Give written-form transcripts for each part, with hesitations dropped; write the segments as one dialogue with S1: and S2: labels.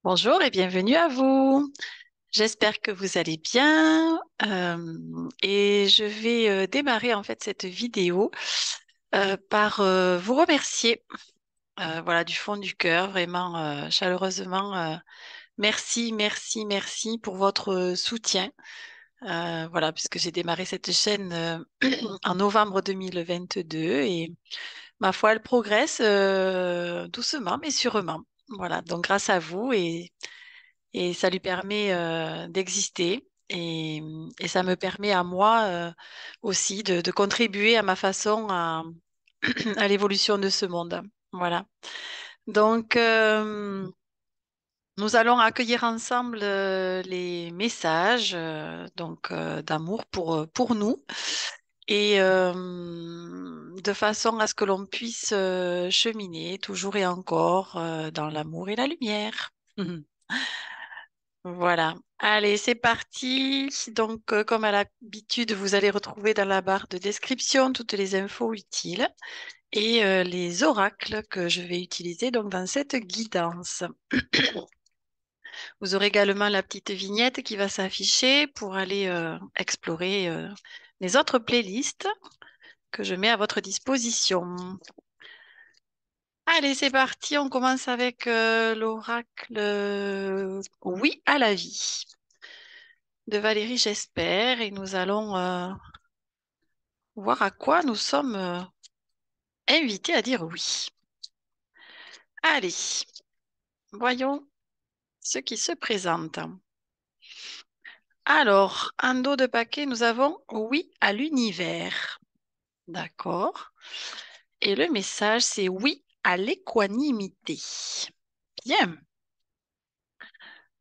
S1: Bonjour et bienvenue à vous. J'espère que vous allez bien et je vais démarrer en fait cette vidéo par vous remercier voilà du fond du cœur vraiment chaleureusement merci merci merci pour votre soutien. Voilà, puisque j'ai démarré cette chaîne en novembre 2022 et ma foi elle progresse doucement mais sûrement. Voilà, donc grâce à vous et ça lui permet d'exister et ça me permet à moi aussi de contribuer à ma façon à l'évolution de ce monde. Voilà. Donc, nous allons accueillir ensemble les messages d'amour pour nous et de façon à ce que l'on puisse cheminer toujours et encore dans l'amour et la lumière. Voilà. Allez, c'est parti. Donc, comme à l'habitude, vous allez retrouver dans la barre de description toutes les infos utiles et les oracles que je vais utiliser donc dans cette guidance. Vous aurez également la petite vignette qui va s'afficher pour aller explorer les autres playlists que je mets à votre disposition. Allez, c'est parti. On commence avec l'oracle Oui à la vie de Valérie, j'espère, et nous allons voir à quoi nous sommes invités à dire oui. Allez, voyons ce qui se présente. Alors, en dos de paquet, nous avons oui à l'univers. D'accord. Et le message, c'est oui à l'équanimité. Bien.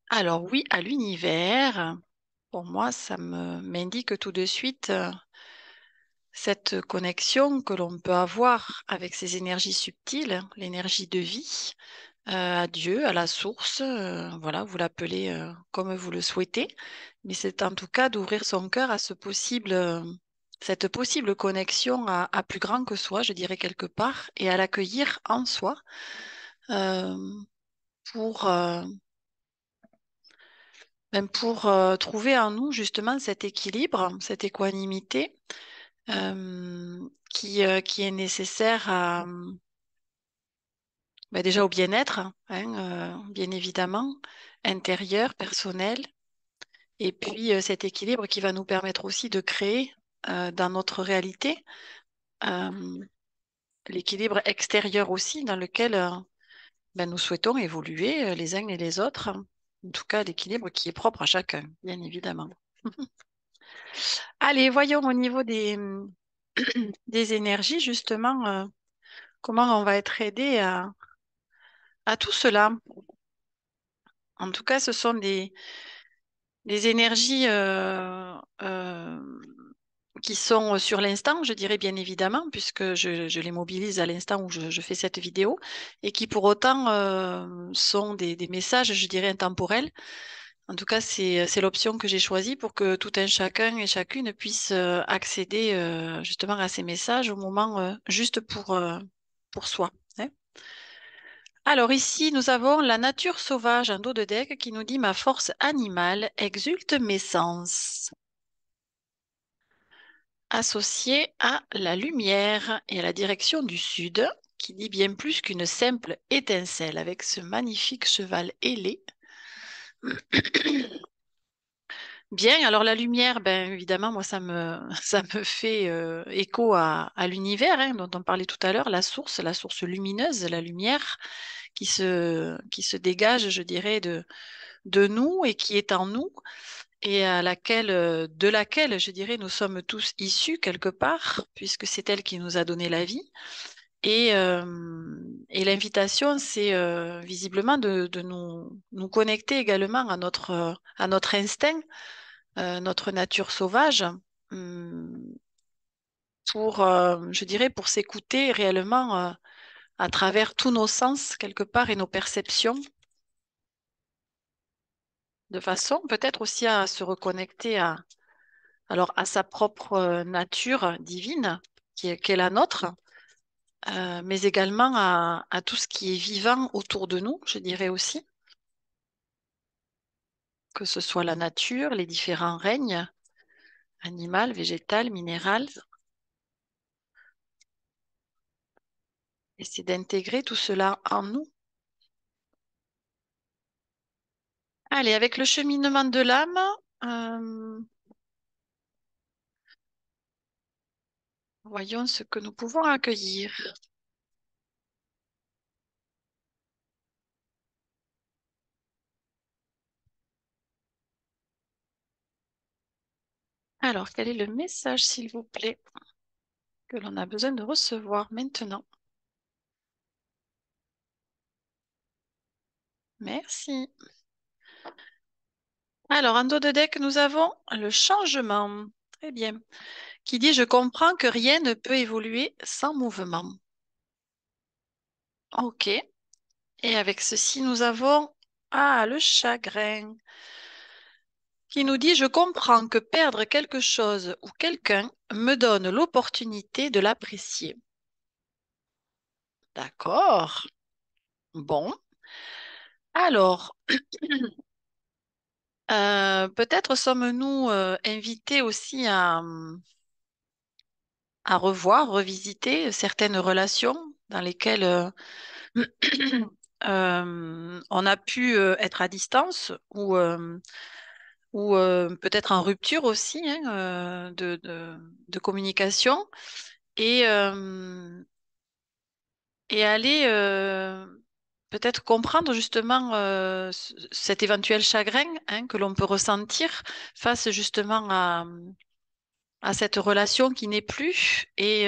S1: Alors, oui à l'univers. Pour moi, ça m'indique tout de suite cette connexion que l'on peut avoir avec ces énergies subtiles, l'énergie de vie, à Dieu, à la source, voilà, vous l'appelez comme vous le souhaitez, mais c'est en tout cas d'ouvrir son cœur à cette possible connexion à plus grand que soi, je dirais quelque part, et à l'accueillir en soi euh, pour, même pour trouver en nous justement cet équilibre, cette équanimité qui est nécessaire déjà au bien-être, hein, bien évidemment, intérieur, personnel, et puis cet équilibre qui va nous permettre aussi de créer dans notre réalité euh, l'équilibre extérieur aussi dans lequel nous souhaitons évoluer les uns et les autres. En tout cas, l'équilibre qui est propre à chacun, bien évidemment. Allez, voyons au niveau des énergies, justement, comment on va être aidé à tout cela. En tout cas, ce sont des énergies qui sont sur l'instant, je dirais bien évidemment, puisque je les mobilise à l'instant où je fais cette vidéo, et qui pour autant sont des messages, je dirais, intemporels. En tout cas, c'est l'option que j'ai choisie pour que tout un chacun et chacune puisse accéder justement à ces messages au moment juste pour soi, hein. Alors ici, nous avons la nature sauvage en dos de deck qui nous dit ma force animale exulte mes sens, associée à la lumière et à la direction du sud, qui dit bien plus qu'une simple étincelle avec ce magnifique cheval ailé. Bien, alors la lumière, ben évidemment, moi ça me fait écho à l'univers hein, dont on parlait tout à l'heure, la source lumineuse, la lumière qui se dégage, je dirais, de nous et qui est en nous et de laquelle, je dirais, nous sommes tous issus quelque part, puisque c'est elle qui nous a donné la vie. Et l'invitation, c'est visiblement de nous connecter également à notre instinct, notre nature sauvage, hum, pour, je dirais, pour s'écouter réellement à travers tous nos sens quelque part et nos perceptions, de façon peut-être aussi à se reconnecter alors à sa propre nature divine, qui est la nôtre, mais également à tout ce qui est vivant autour de nous, je dirais aussi. que ce soit la nature, les différents règnes, animal, végétal, minéral. Et c'est d'intégrer tout cela en nous. Allez, avec le cheminement de l'âme, euh, voyons ce que nous pouvons accueillir. Alors, quel est le message, s'il vous plaît, que l'on a besoin de recevoir maintenant? Merci. Alors, en dos de deck, nous avons le changement. Très bien. Qui dit, je comprends que rien ne peut évoluer sans mouvement. OK. Et avec ceci, nous avons, le chagrin, qui nous dit, je comprends que perdre quelque chose ou quelqu'un me donne l'opportunité de l'apprécier. D'accord. Bon. Alors, peut-être sommes-nous invités aussi à revoir, revisiter certaines relations dans lesquelles on a pu être à distance ou peut-être en rupture aussi hein, de communication et, euh, et aller peut-être comprendre justement cet éventuel chagrin hein, que l'on peut ressentir face justement à cette relation qui n'est plus et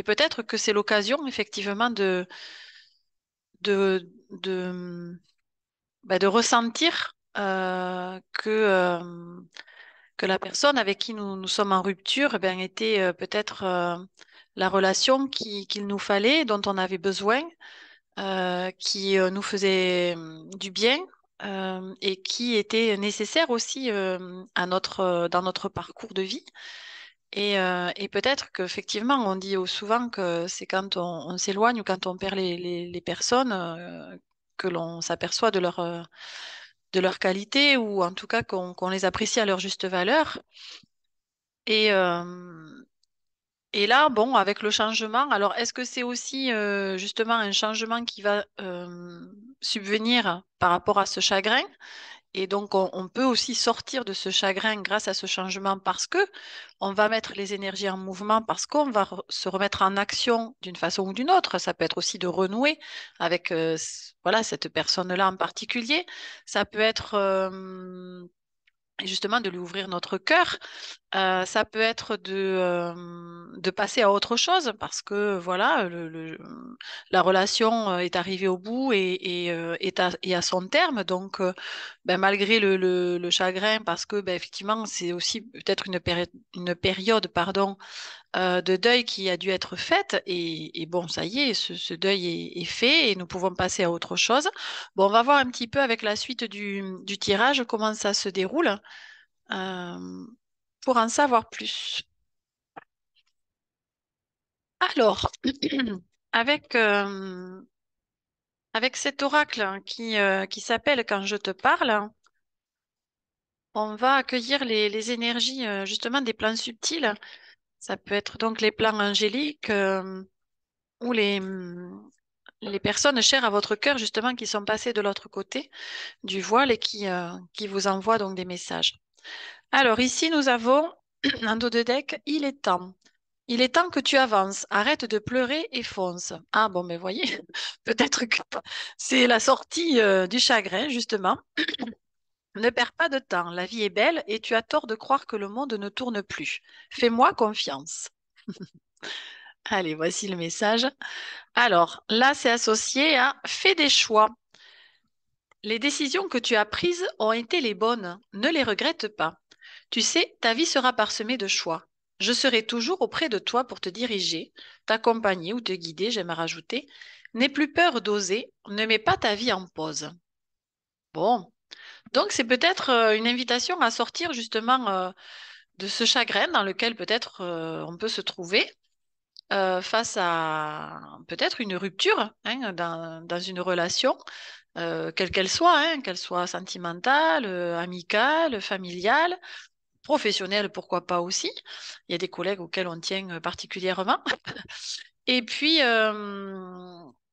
S1: peut-être que c'est l'occasion effectivement de, de ressentir que la personne avec qui nous sommes en rupture eh bien, était peut-être la relation qu'il nous fallait, dont on avait besoin, qui nous faisait du bien et qui était nécessaire aussi dans notre parcours de vie. Et peut-être qu'effectivement, on dit souvent que c'est quand on s'éloigne ou quand on perd les personnes que l'on s'aperçoit de leur qualité ou en tout cas qu'on les apprécie à leur juste valeur. Et, euh, et là, bon, avec le changement, alors est-ce que c'est aussi justement un changement qui va subvenir par rapport à ce chagrin? Et donc, on peut aussi sortir de ce chagrin grâce à ce changement parce que on va mettre les énergies en mouvement, parce qu'on va se remettre en action d'une façon ou d'une autre. Ça peut être aussi de renouer avec voilà, cette personne-là en particulier. Ça peut être justement de lui ouvrir notre cœur. Ça peut être de passer à autre chose parce que voilà, la relation est arrivée au bout et à son terme. Donc, ben, malgré le chagrin, parce que ben, effectivement, c'est aussi peut-être une période, pardon, de deuil qui a dû être faite. Et bon, ça y est, ce deuil est fait et nous pouvons passer à autre chose. Bon, on va voir un petit peu avec la suite du tirage comment ça se déroule euh, pour en savoir plus. Alors, avec, avec cet oracle hein, qui s'appelle Quand je te parle, on va accueillir les énergies justement des plans subtils. Ça peut être donc les plans angéliques ou les personnes chères à votre cœur justement qui sont passées de l'autre côté du voile et qui vous envoient donc des messages. Alors ici, nous avons un dos de deck, il est temps. Il est temps que tu avances. Arrête de pleurer et fonce. Ah bon, mais voyez, peut-être que c'est la sortie du chagrin, justement. Ne perds pas de temps. La vie est belle et tu as tort de croire que le monde ne tourne plus. Fais-moi confiance. Allez, voici le message. Alors, là, c'est associé à fais des choix. Les décisions que tu as prises ont été les bonnes. Ne les regrette pas. Tu sais, ta vie sera parsemée de choix. Je serai toujours auprès de toi pour te diriger, t'accompagner ou te guider, j'aime à rajouter. N'aie plus peur d'oser, ne mets pas ta vie en pause. Bon, donc c'est peut-être une invitation à sortir justement de ce chagrin dans lequel peut-être on peut se trouver face à peut-être une rupture hein, dans une relation, quelle qu'elle soit sentimentale, amicale, familiale, professionnelle, pourquoi pas aussi. Il y a des collègues auxquels on tient particulièrement. Et puis,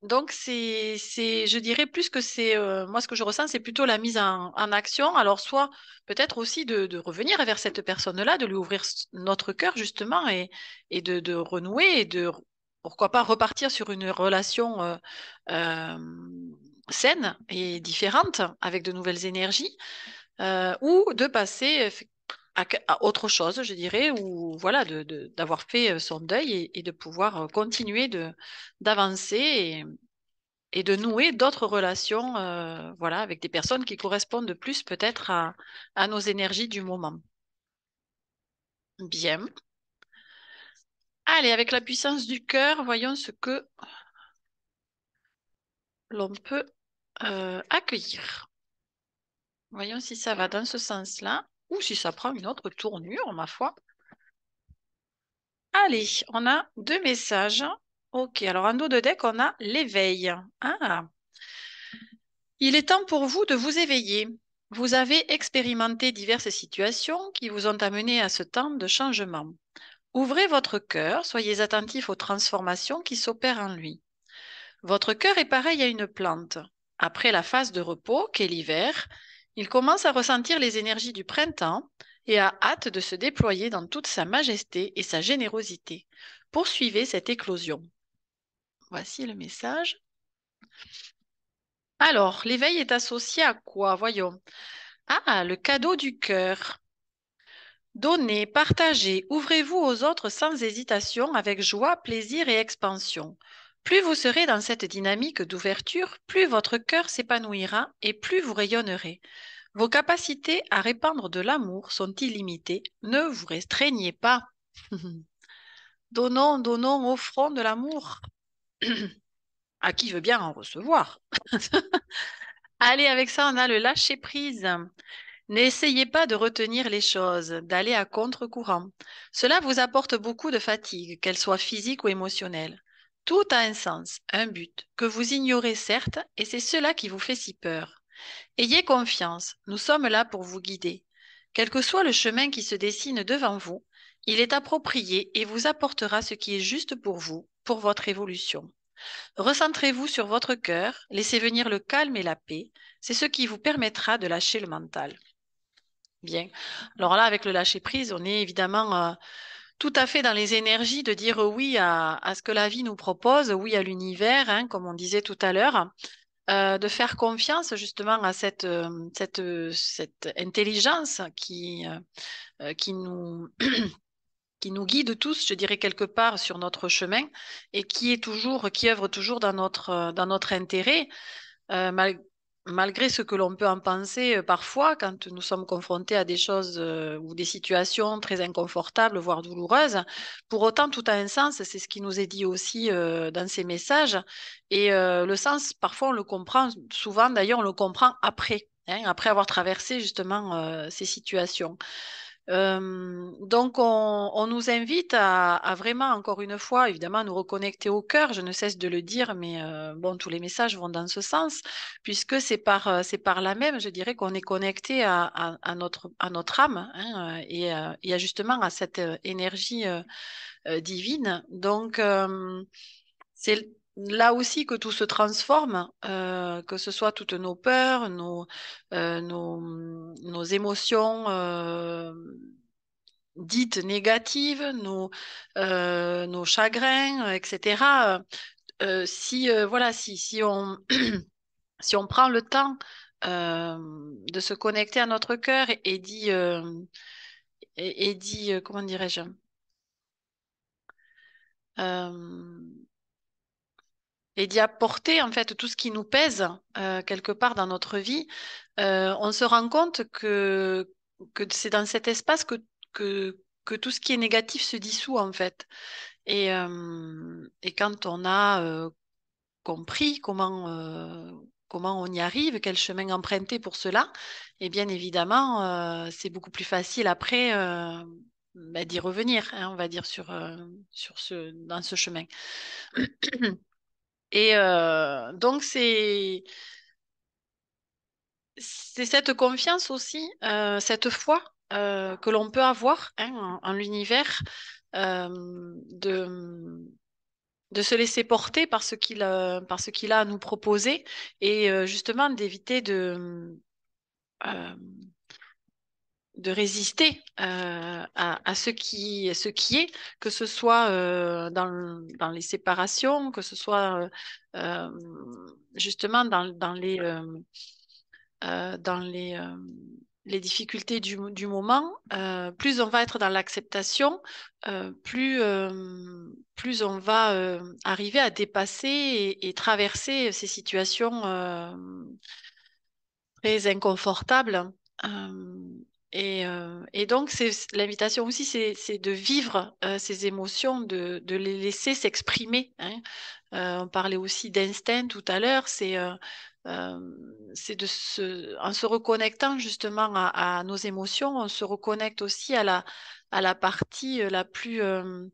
S1: donc, je dirais plus que moi, ce que je ressens, c'est plutôt la mise en action. Alors, soit peut-être aussi de revenir vers cette personne-là, de lui ouvrir notre cœur, justement, et de renouer, pourquoi pas, repartir sur une relation euh, saine et différente, avec de nouvelles énergies, ou de passer à autre chose, je dirais, ou voilà, d'avoir fait son deuil et de pouvoir continuer d'avancer et de nouer d'autres relations, voilà, avec des personnes qui correspondent plus peut-être à nos énergies du moment. Bien. Allez, avec la puissance du cœur, voyons ce que l'on peut accueillir. Voyons si ça va dans ce sens-là ou si ça prend une autre tournure, ma foi. Allez, on a deux messages. Ok, alors en dos de deck, on a l'éveil. Ah, il est temps pour vous de vous éveiller. Vous avez expérimenté diverses situations qui vous ont amené à ce temps de changement. Ouvrez votre cœur, soyez attentif aux transformations qui s'opèrent en lui. Votre cœur est pareil à une plante. Après la phase de repos, qu'est l'hiver, il commence à ressentir les énergies du printemps et a hâte de se déployer dans toute sa majesté et sa générosité. Poursuivez cette éclosion. Voici le message. Alors, l'éveil est associé à quoi? Voyons. Ah, le cadeau du cœur. Donnez, partagez, ouvrez-vous aux autres sans hésitation, avec joie, plaisir et expansion. Plus vous serez dans cette dynamique d'ouverture, plus votre cœur s'épanouira et plus vous rayonnerez. Vos capacités à répandre de l'amour sont illimitées. Ne vous restreignez pas. Donnons, donnons, offrons de l'amour à qui veut bien en recevoir. Allez, avec ça, on a le lâcher prise. N'essayez pas de retenir les choses, d'aller à contre-courant. Cela vous apporte beaucoup de fatigue, qu'elle soit physique ou émotionnelle. Tout a un sens, un but, que vous ignorez certes, et c'est cela qui vous fait si peur. Ayez confiance, nous sommes là pour vous guider. Quel que soit le chemin qui se dessine devant vous, il est approprié et vous apportera ce qui est juste pour vous, pour votre évolution. Recentrez-vous sur votre cœur, laissez venir le calme et la paix, c'est ce qui vous permettra de lâcher le mental. Bien. Alors là, avec le lâcher-prise, on est évidemment tout à fait dans les énergies de dire oui à ce que la vie nous propose, oui à l'univers, hein, comme on disait tout à l'heure, de faire confiance justement à cette intelligence qui nous, qui nous guide tous, je dirais, quelque part sur notre chemin et qui œuvre toujours dans notre intérêt. Malgré ce que l'on peut en penser parfois quand nous sommes confrontés à des choses ou des situations très inconfortables, voire douloureuses, pour autant tout a un sens, c'est ce qui nous est dit aussi dans ces messages. Et le sens, parfois on le comprend, souvent d'ailleurs on le comprend après, hein, après avoir traversé justement ces situations. Donc, on nous invite à vraiment, encore une fois, évidemment, nous reconnecter au cœur. Je ne cesse de le dire, mais bon, tous les messages vont dans ce sens, puisque c'est par là même, je dirais, qu'on est connecté à notre âme hein, et justement à cette énergie divine. Donc, c'est là aussi que tout se transforme, que ce soit toutes nos peurs, nos émotions dites négatives, nos chagrins, etc. Voilà, si on, si on prend le temps de se connecter à notre cœur et dit comment dirais-je, euh, et d'y apporter en fait tout ce qui nous pèse quelque part dans notre vie, on se rend compte que c'est dans cet espace que tout ce qui est négatif se dissout en fait. Et quand on a compris comment on y arrive, quel chemin emprunter pour cela, et bien évidemment, c'est beaucoup plus facile après. d'y revenir, hein, on va dire, dans ce chemin. Et donc, c'est cette confiance aussi, cette foi que l'on peut avoir, hein, en l'univers, euh, de, de se laisser porter par ce qu'il a à nous proposer et justement d'éviter euh, de résister à ce qui est, que ce soit dans les séparations, que ce soit euh, justement dans les difficultés du moment. Plus on va être dans l'acceptation, plus on va arriver à dépasser et traverser ces situations très inconfortable. Euh, et donc, l'invitation aussi, c'est de vivre ces émotions, de les laisser s'exprimer, hein. On parlait aussi d'instinct tout à l'heure. C'est en se reconnectant justement à nos émotions, on se reconnecte aussi à la partie la plus, euh,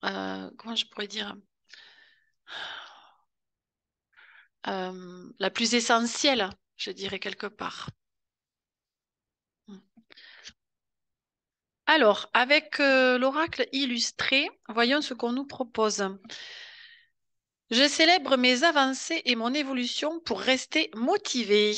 S1: comment je pourrais dire, la plus essentielle, je dirais quelque part. Alors, avec l'oracle illustré, voyons ce qu'on nous propose. Je célèbre mes avancées et mon évolution pour rester motivé.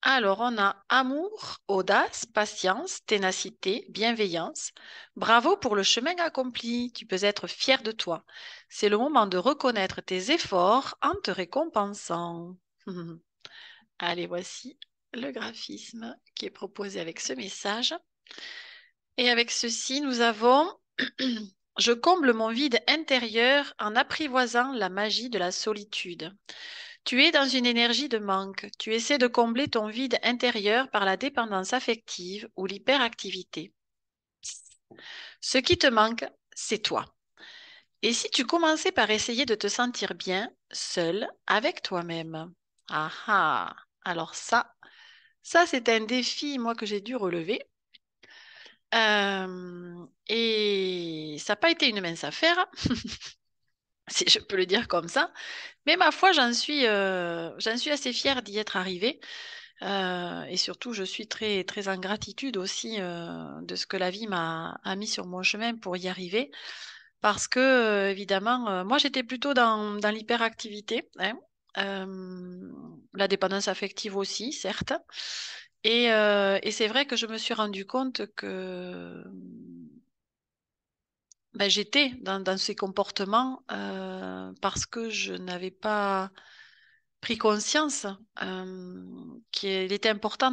S1: Alors, on a amour, audace, patience, ténacité, bienveillance. Bravo pour le chemin accompli. Tu peux être fier de toi. C'est le moment de reconnaître tes efforts en te récompensant. Allez, voici le graphisme qui est proposé avec ce message. Et avec ceci, nous avons je comble mon vide intérieur en apprivoisant la magie de la solitude. Tu es dans une énergie de manque. Tu essaies de combler ton vide intérieur par la dépendance affective ou l'hyperactivité. Ce qui te manque, c'est toi. Et si tu commençais par essayer de te sentir bien, seul, avec toi-même? Ah ah! Alors ça c'est un défi, moi, que j'ai dû relever. Et ça n'a pas été une mince affaire, si je peux le dire comme ça. Mais ma foi, j'en suis assez fière d'y être arrivée. Et surtout, je suis très, très en gratitude aussi de ce que la vie a mis sur mon chemin pour y arriver. Parce que, évidemment, moi, j'étais plutôt dans l'hyperactivité, hein. Euh, la dépendance affective aussi, certes. Et c'est vrai que je me suis rendu compte que ben, j'étais dans ces comportements parce que je n'avais pas pris conscience qu'il était important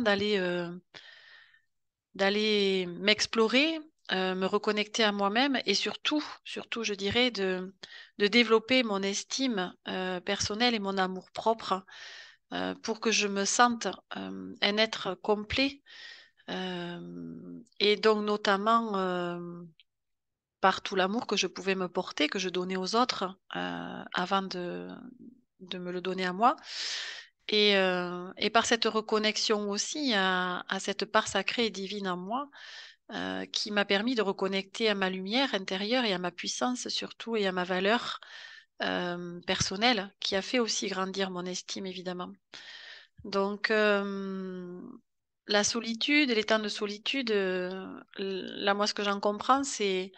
S1: d'aller m'explorer, me reconnecter à moi-même et surtout, je dirais, de développer mon estime personnelle et mon amour-propre pour que je me sente un être complet et donc notamment par tout l'amour que je pouvais me porter, que je donnais aux autres avant de me le donner à moi. Et par cette reconnexion aussi à cette part sacrée et divine en moi, qui m'a permis de reconnecter à ma lumière intérieure et à ma puissance surtout et à ma valeur personnelle, qui a fait aussi grandir mon estime évidemment. Donc la solitude, les temps de solitude, là moi ce que j'en comprends, c'est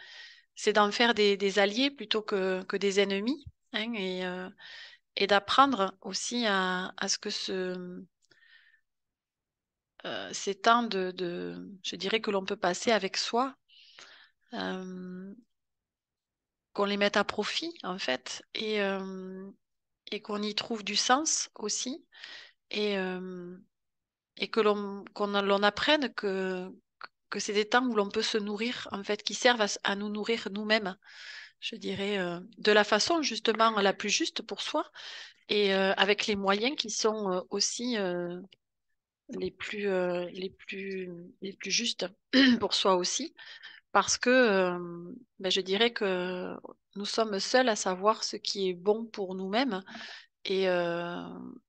S1: d'en faire des alliés plutôt que des ennemis, hein, et d'apprendre aussi à ce que ces temps je dirais que l'on peut passer avec soi, euh, qu'on les mette à profit en fait, et qu'on y trouve du sens aussi, et, euh, et l'on apprenne que c'est des temps où l'on peut se nourrir en fait, qui servent à nous nourrir nous-mêmes, je dirais, de la façon justement la plus juste pour soi et avec les moyens qui sont aussi les plus justes pour soi aussi, parce que ben, je dirais que nous sommes seuls à savoir ce qui est bon pour nous-mêmes et,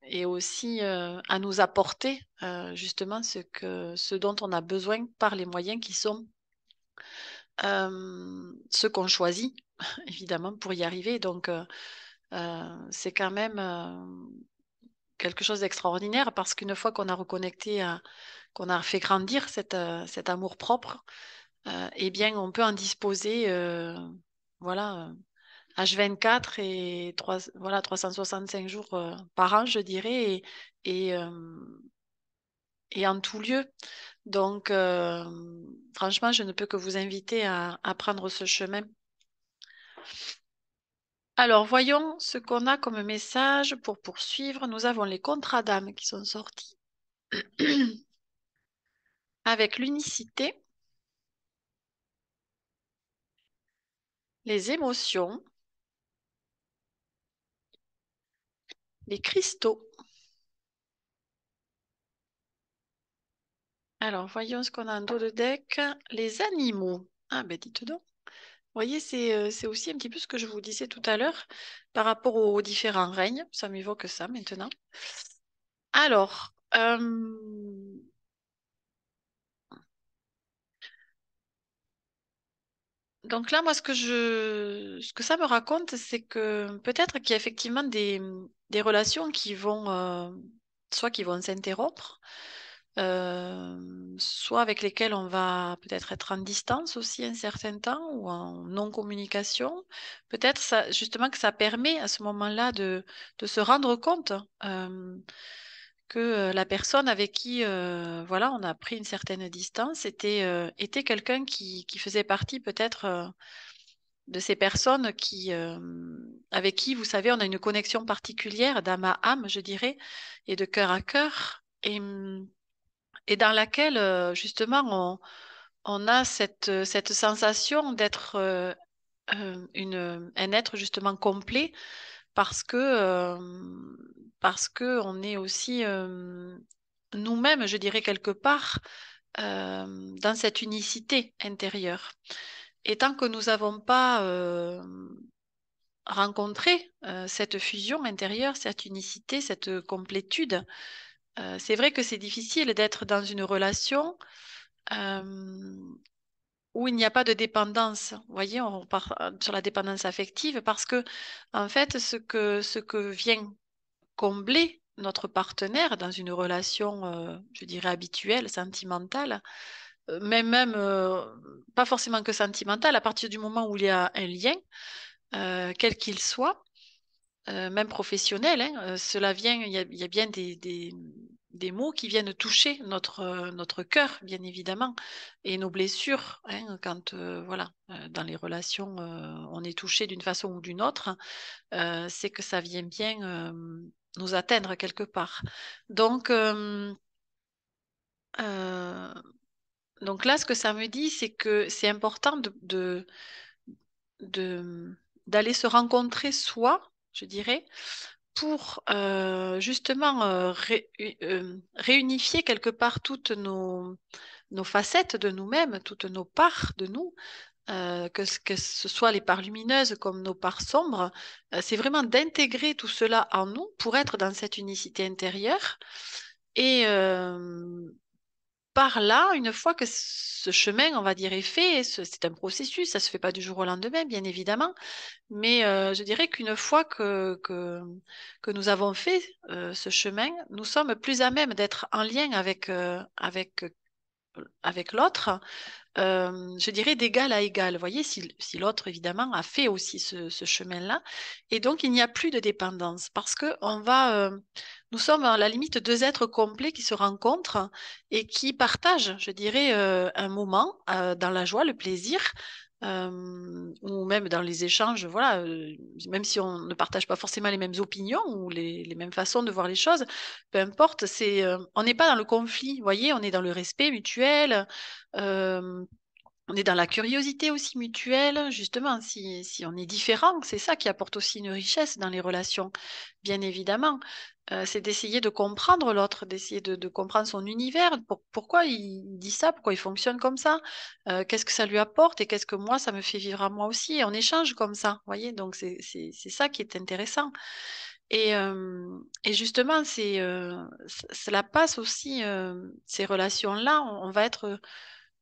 S1: et aussi à nous apporter justement ce dont on a besoin par les moyens qui sont ceux qu'on choisit, évidemment, pour y arriver. Donc, c'est quand même quelque chose d'extraordinaire parce qu'une fois qu'on a reconnecté, qu'on a fait grandir cet amour-propre, eh bien, on peut en disposer voilà, H24 et voilà, 365 jours par an, je dirais, et, et en tout lieu. Donc, franchement, je ne peux que vous inviter à prendre ce chemin. Alors, voyons ce qu'on a comme message pour poursuivre. Nous avons les contrats d'âme qui sont sortis avec l'unicité, les émotions, les cristaux. Alors, voyons ce qu'on a en dos de deck. Les animaux. Ah, ben dites donc. Vous voyez, c'est aussi un petit peu ce que je vous disais tout à l'heure par rapport aux différents règnes. Ça m'évoque ça maintenant. Alors, donc là, moi, ce que ça me raconte, c'est que peut-être qu'il y a effectivement des relations qui vont, soit qui vont s'interrompre, soit avec lesquelles on va peut-être être en distance aussi un certain temps ou en non-communication. Peut-être ça, justement que ça permet à ce moment-là de se rendre compte que la personne avec qui voilà, on a pris une certaine distance était quelqu'un qui faisait partie peut-être de ces personnes avec qui, vous savez, on a une connexion particulière d'âme à âme, je dirais, et de cœur à cœur. Et dans laquelle justement on a cette sensation d'être un être justement complet parce que on est aussi nous-mêmes, je dirais quelque part, dans cette unicité intérieure. Et tant que nous n'avons pas rencontré cette fusion intérieure, cette unicité, cette complétude, c'est vrai que c'est difficile d'être dans une relation euh, où il n'y a pas de dépendance. Vous voyez, on part sur la dépendance affective parce que, en fait, ce que vient combler notre partenaire dans une relation, je dirais, habituelle, sentimentale, pas forcément que sentimentale, à partir du moment où il y a un lien, quel qu'il soit, même professionnel, hein, cela vient, il y a bien des mots qui viennent toucher notre cœur, bien évidemment, et nos blessures, hein, quand voilà, dans les relations, on est touché d'une façon ou d'une autre, c'est que ça vient bien nous atteindre quelque part. Donc, euh, donc là, ce que ça me dit, c'est que c'est important de- d'aller se rencontrer soi, je dirais, pour justement réunifier quelque part toutes nos facettes de nous-mêmes, toutes nos parts de nous, que ce soit les parts lumineuses comme nos parts sombres, c'est vraiment d'intégrer tout cela en nous pour être dans cette unicité intérieure. Et par là, une fois que ce chemin, on va dire, est fait, c'est un processus, ça se fait pas du jour au lendemain, bien évidemment, mais je dirais qu'une fois que nous avons fait ce chemin, nous sommes plus à même d'être en lien avec l'autre, je dirais d'égal à égal. Vous voyez, si l'autre, évidemment, a fait aussi ce chemin-là. Et donc, il n'y a plus de dépendance parce que nous sommes à la limite deux êtres complets qui se rencontrent et qui partagent, je dirais, un moment dans la joie, le plaisir. Ou même dans les échanges, voilà, même si on ne partage pas forcément les mêmes opinions ou les mêmes façons de voir les choses, peu importe, on n'est pas dans le conflit, vous voyez, on est dans le respect mutuel, euh, on est dans la curiosité aussi mutuelle, justement, si on est différent, c'est ça qui apporte aussi une richesse dans les relations, bien évidemment. C'est d'essayer de comprendre l'autre, d'essayer de comprendre son univers, pourquoi il dit ça, pourquoi il fonctionne comme ça, qu'est-ce que ça lui apporte et qu'est-ce que moi, ça me fait vivre à moi aussi. Et on échange comme ça, vous voyez, donc c'est ça qui est intéressant. Et justement, cela passe aussi, ces relations-là, on va être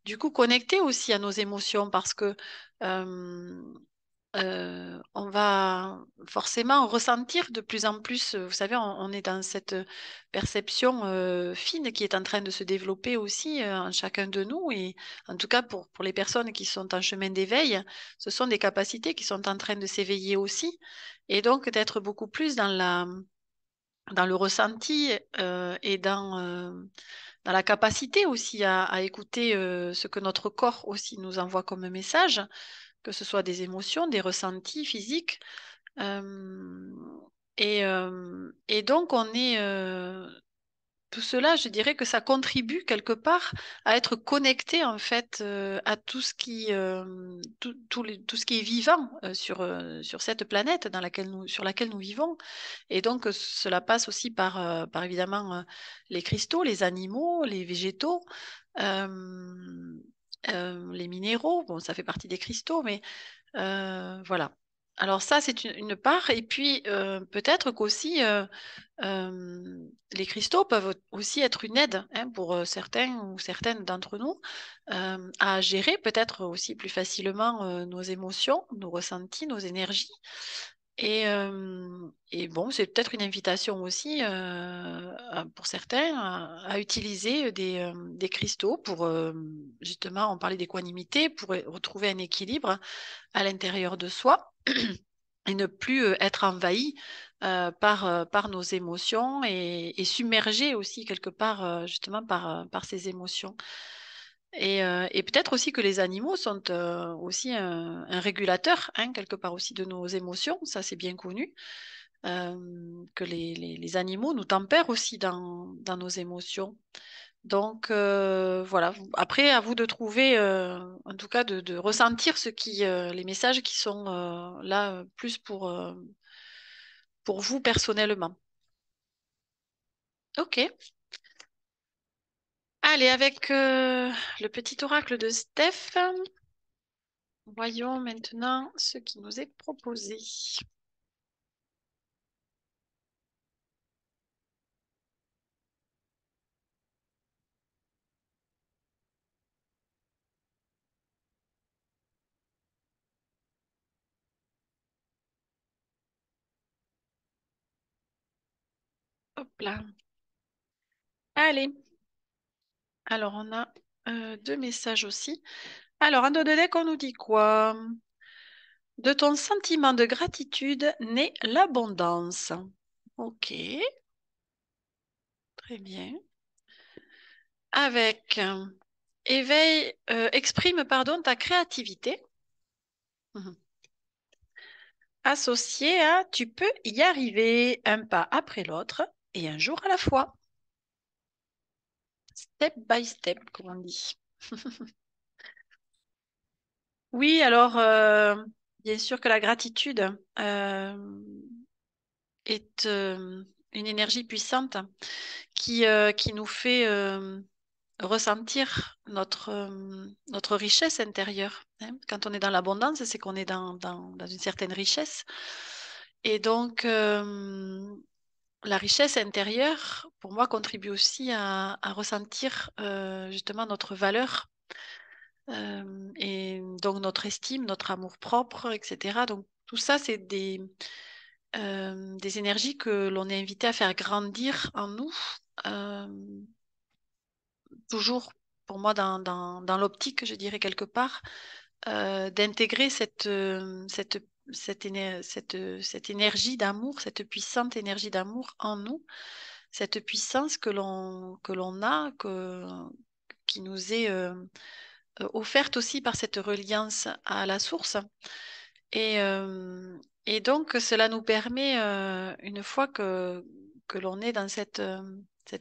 S1: du coup connecté aussi à nos émotions parce que euh, on va forcément ressentir de plus en plus, vous savez, on est dans cette perception fine qui est en train de se développer aussi en chacun de nous et en tout cas pour les personnes qui sont en chemin d'éveil, ce sont des capacités qui sont en train de s'éveiller aussi et donc d'être beaucoup plus dans le ressenti et dans la capacité aussi à écouter ce que notre corps aussi nous envoie comme message, que ce soit des émotions, des ressentis physiques. Euh, et donc, tout cela, je dirais que ça contribue quelque part à être connecté en fait à tout ce qui est vivant sur cette planète sur laquelle nous vivons. Et donc, cela passe aussi par évidemment les cristaux, les animaux, les végétaux, euh, les minéraux. Bon, ça fait partie des cristaux, mais voilà. Alors ça, c'est une part. Et puis, peut-être qu'aussi, les cristaux peuvent aussi être une aide hein, pour certains ou certaines d'entre nous à gérer peut-être aussi plus facilement nos émotions, nos ressentis, nos énergies. Et bon, c'est peut-être une invitation aussi pour certains à utiliser des cristaux pour justement, on parlait d'équanimité, pour retrouver un équilibre à l'intérieur de soi et ne plus être envahi par nos émotions et submergé aussi quelque part justement par ces émotions. Et peut-être aussi que les animaux sont aussi un régulateur, hein, quelque part aussi de nos émotions, ça c'est bien connu, que les animaux nous tempèrent aussi dans nos émotions. Donc voilà, après à vous de trouver, en tout cas de ressentir les messages qui sont là plus pour vous personnellement. Ok, allez, avec le petit oracle de Steph, voyons maintenant ce qui nous est proposé. Hop là. Allez, alors on a deux messages aussi. Alors, en dos de deck, on nous dit quoi? De ton sentiment de gratitude naît l'abondance. Ok, très bien. Avec exprime pardon ta créativité. Mhm. Associé à tu peux y arriver un pas après l'autre et un jour à la fois. Step by step, comme on dit. Oui, alors bien sûr que la gratitude est une énergie puissante qui nous fait ressentir notre richesse intérieure, hein. Quand on est dans l'abondance, c'est qu'on est dans une certaine richesse. Et donc, la richesse intérieure, pour moi, contribue aussi à ressentir justement notre valeur et donc notre estime, notre amour-propre, etc. Donc, tout ça, c'est des énergies que l'on est invité à faire grandir en nous. Euh, toujours pour moi dans l'optique, je dirais quelque part, d'intégrer cette énergie d'amour, cette puissante énergie d'amour en nous, cette puissance que l'on a, qui nous est offerte aussi par cette reliance à la source. Et, euh, et donc, cela nous permet, une fois que l'on est dans cette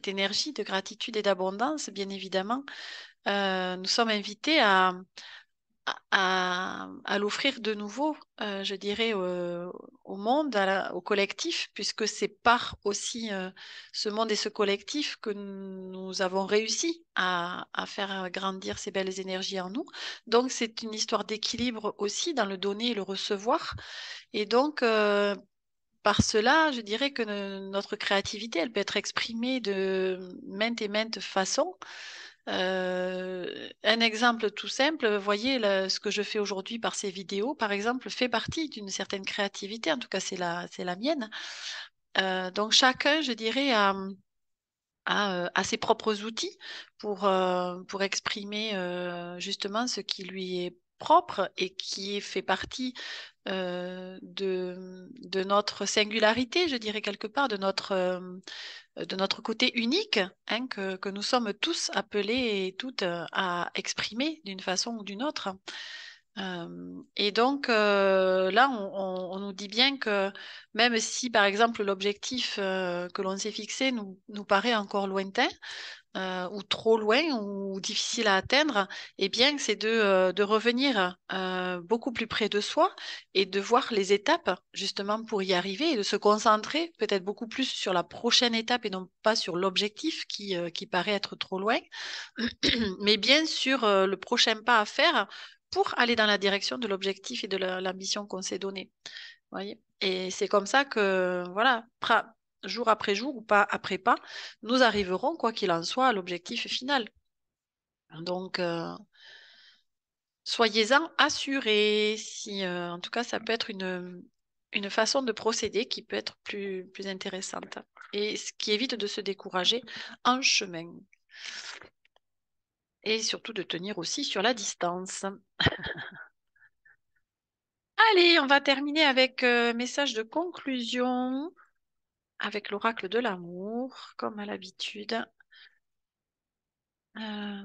S1: énergie de gratitude et d'abondance, bien évidemment, nous sommes invités à l'offrir de nouveau, je dirais, au monde, au collectif, puisque c'est par aussi ce monde et ce collectif que nous avons réussi à faire grandir ces belles énergies en nous. Donc, c'est une histoire d'équilibre aussi dans le donner et le recevoir. Et donc, par cela, je dirais que notre créativité, elle peut être exprimée de maintes et maintes façons. Un exemple tout simple, vous voyez, ce que je fais aujourd'hui par ces vidéos, par exemple, fait partie d'une certaine créativité, en tout cas c'est la mienne. Donc chacun, je dirais, a ses propres outils pour exprimer justement ce qui lui est propre et qui fait partie de notre singularité, je dirais quelque part, de notre côté unique, hein, que nous sommes tous appelés et toutes à exprimer d'une façon ou d'une autre. Et donc là, on nous dit bien que même si, par exemple, l'objectif que l'on s'est fixé nous paraît encore lointain, ou trop loin ou difficile à atteindre, eh bien, c'est de revenir beaucoup plus près de soi et de voir les étapes justement pour y arriver et de se concentrer peut-être beaucoup plus sur la prochaine étape et non pas sur l'objectif qui paraît être trop loin, mais bien sur le prochain pas à faire pour aller dans la direction de l'objectif et de l'ambition qu'on s'est donnée. Voyez. Et c'est comme ça que, voilà, jour après jour ou pas après pas, nous arriverons, quoi qu'il en soit, à l'objectif final. Donc, soyez-en assurés. Si, en tout cas, ça peut être une façon de procéder qui peut être plus intéressante. Et ce qui évite de se décourager en chemin. Et surtout de tenir aussi sur la distance. Allez, on va terminer avec message de conclusion, avec l'oracle de l'amour, comme à l'habitude. Euh,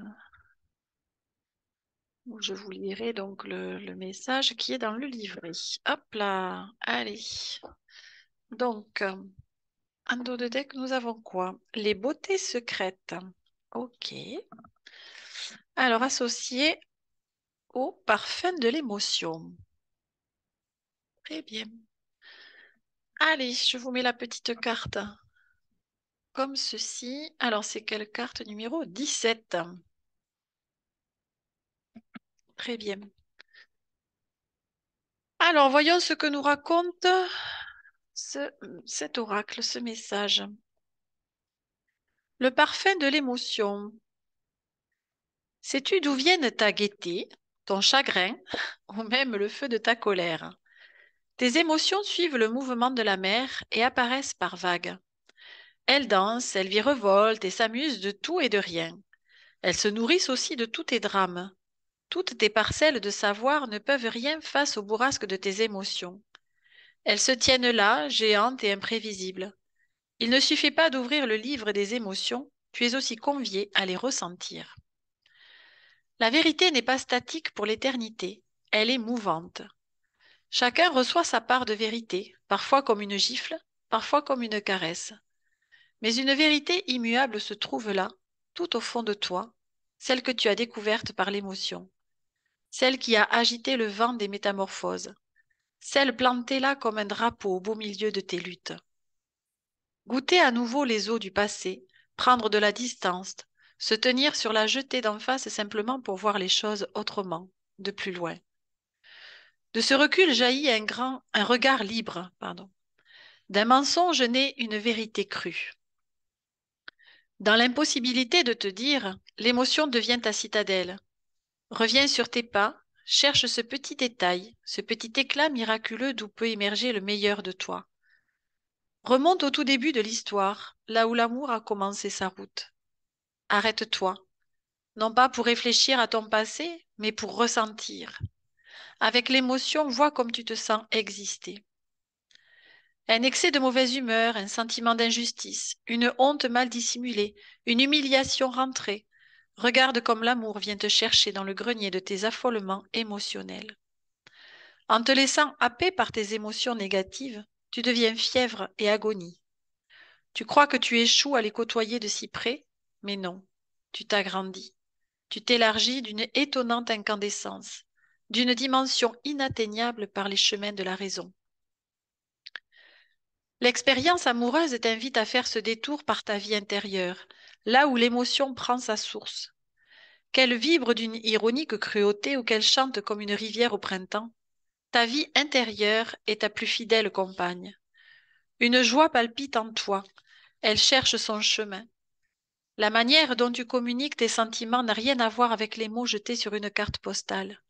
S1: je vous lirai donc le message qui est dans le livret. Hop là, allez. Donc, en dos de deck, nous avons quoi? Les beautés secrètes. Ok. Alors, associé au parfum de l'émotion. Très bien. Allez, je vous mets la petite carte comme ceci. Alors, c'est quelle carte numéro 17? Très bien. Alors, voyons ce que nous raconte cet oracle, ce message. Le parfum de l'émotion. Sais-tu d'où viennent ta gaieté, ton chagrin ou même le feu de ta colère? Tes émotions suivent le mouvement de la mer et apparaissent par vagues. Elles dansent, elles virevoltent et s'amusent de tout et de rien. Elles se nourrissent aussi de tous tes drames. Toutes tes parcelles de savoir ne peuvent rien face au bourrasque de tes émotions. Elles se tiennent là, géantes et imprévisibles. Il ne suffit pas d'ouvrir le livre des émotions, tu es aussi convié à les ressentir. La vérité n'est pas statique pour l'éternité, elle est mouvante. Chacun reçoit sa part de vérité, parfois comme une gifle, parfois comme une caresse. Mais une vérité immuable se trouve là, tout au fond de toi, celle que tu as découverte par l'émotion, celle qui a agité le vent des métamorphoses, celle plantée là comme un drapeau au beau milieu de tes luttes. Goûter à nouveau les eaux du passé, prendre de la distance, se tenir sur la jetée d'en face simplement pour voir les choses autrement, de plus loin. De ce recul jaillit un regard libre, pardon. D'un mensonge naît une vérité crue. Dans l'impossibilité de te dire, l'émotion devient ta citadelle. Reviens sur tes pas, cherche ce petit détail, ce petit éclat miraculeux d'où peut émerger le meilleur de toi. Remonte au tout début de l'histoire, là où l'amour a commencé sa route. Arrête-toi, non pas pour réfléchir à ton passé, mais pour ressentir. Avec l'émotion, vois comme tu te sens exister. Un excès de mauvaise humeur, un sentiment d'injustice, une honte mal dissimulée, une humiliation rentrée. Regarde comme l'amour vient te chercher dans le grenier de tes affolements émotionnels. En te laissant happer par tes émotions négatives, tu deviens fièvre et agonie. Tu crois que tu échoues à les côtoyer de si près, mais non, tu t'agrandis. Tu t'élargis d'une étonnante incandescence, d'une dimension inatteignable par les chemins de la raison. L'expérience amoureuse t'invite à faire ce détour par ta vie intérieure, là où l'émotion prend sa source. Qu'elle vibre d'une ironique cruauté ou qu'elle chante comme une rivière au printemps, ta vie intérieure est ta plus fidèle compagne. Une joie palpite en toi. Elle cherche son chemin. La manière dont tu communiques tes sentiments n'a rien à voir avec les mots jetés sur une carte postale.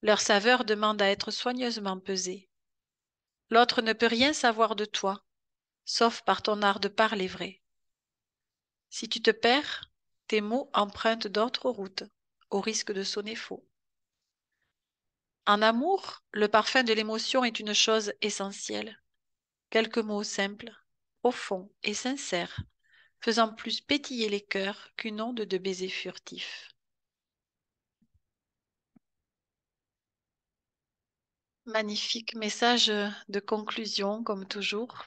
S1: Leur saveur demande à être soigneusement pesée. L'autre ne peut rien savoir de toi, sauf par ton art de parler vrai. Si tu te perds, tes mots empruntent d'autres routes, au risque de sonner faux. En amour, le parfum de l'émotion est une chose essentielle. Quelques mots simples, profonds et sincères, faisant plus pétiller les cœurs qu'une onde de baisers furtifs. Magnifique message de conclusion, comme toujours.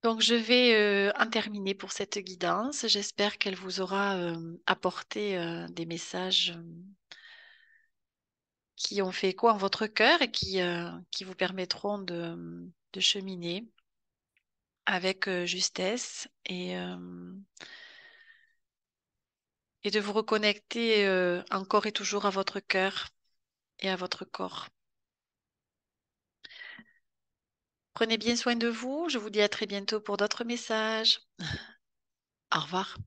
S1: Donc, je vais en terminer pour cette guidance. J'espère qu'elle vous aura apporté des messages qui ont fait écho en votre cœur et qui vous permettront de cheminer avec justesse et de vous reconnecter encore et toujours à votre cœur et à votre corps. Prenez bien soin de vous. Je vous dis à très bientôt pour d'autres messages. Au revoir.